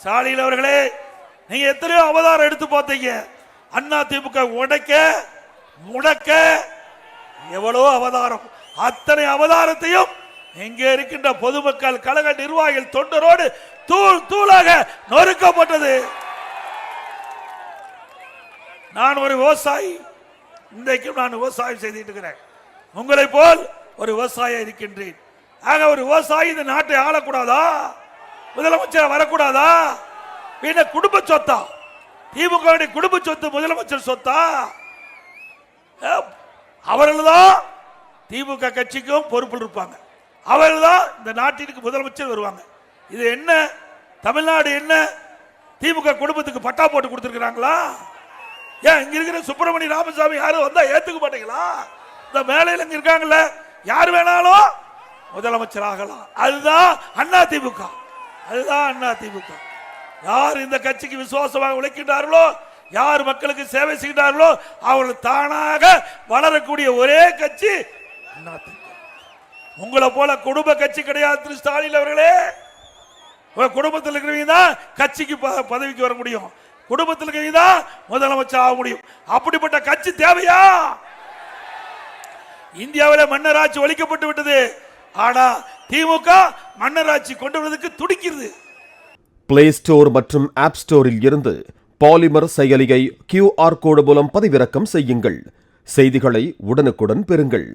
ஸ்டாலின் அவர்களே, நீங்க எத்தனையோ அவதாரம் எடுத்து பார்த்தீங்க. அண்ணா திமுக உடைக்க முடக்க எவ்வளோ அவதாரம். அத்தனை அவதாரத்தையும் இங்கே இருக்கின்ற பொதுமக்கள், கழக நிர்வாகிகள், தொண்டரோடு தூள் தூளாக நொறுக்கப்பட்டது. நான் ஒரு விவசாயி, இன்றைக்கும் நான் விவசாயம் செய்துட்டு இருக்கிறேன். உங்களை போல் ஒரு விவசாயி இருக்கின்றேன். ஆக ஒரு விவசாயி இந்த நாட்டை ஆளக்கூடாதா? முதலமைச்சர் வரக்கூடாதா? குடும்ப சொத்தா? திமுக குடும்ப சொத்து முதலமைச்சர் சொத்தா? அவர்கள் தான் திமுக கட்சிக்கும் பொறுப்பில் இருப்பாங்க. அவர்கள் தான் இந்த நாட்டிற்கு முதலமைச்சர் வருவாங்க. இது என்ன தமிழ்நாடு? என்ன திமுக குடும்பத்துக்கு பட்டா போட்டு கொடுத்திருக்கிறாங்களா? ஏன் இங்க இருக்கிற சுப்பிரமணிய ராமசாமி யாரும் வந்தா ஏத்துக்க மாட்டீங்களா? இந்த மேலையில் இங்க இருக்காங்கல்ல, யார் வேணாலும் முதலமைச்சர் ஆகலாம். அதுதான் அண்ணா திமுக. அதுதான் அண்ணா திமுக. யார் இந்த கட்சிக்கு விசுவாசமாக உழைக்கின்றார்களோ, யார் மக்களுக்கு சேவை செய்கிறார்களோ, அவர்கள் தானாக வளரக்கூடிய ஒரே கட்சி அண்ணா திமுக. உங்களை போல குடும்ப கட்சி கிடையாது திரு ஸ்டாலின் அவர்களே. குடும்பத்தில் இருக்கிறவங்க தான் கட்சிக்கு பதவிக்கு வர முடியும். குடும்பத்தில் இருக்கிறவங்க தான் முதலமைச்சர் ஆக முடியும். அப்படிப்பட்ட கட்சி தேவையா? இந்தியாவில் மன்னராட்சி ஒழிக்கப்பட்டு விட்டது. ஆனா திமுக மன்னராட்சி கொண்டு வருவதற்கு துடிக்கிறது. பிளே ஸ்டோர் மற்றும் ஆப் ஸ்டோரில் இருந்து பாலிமர் செயலியை QR கோடு மூலம் பதிவிறக்கம் செய்யுங்கள். செய்திகளை உடனுக்குடன் பெறுங்கள்.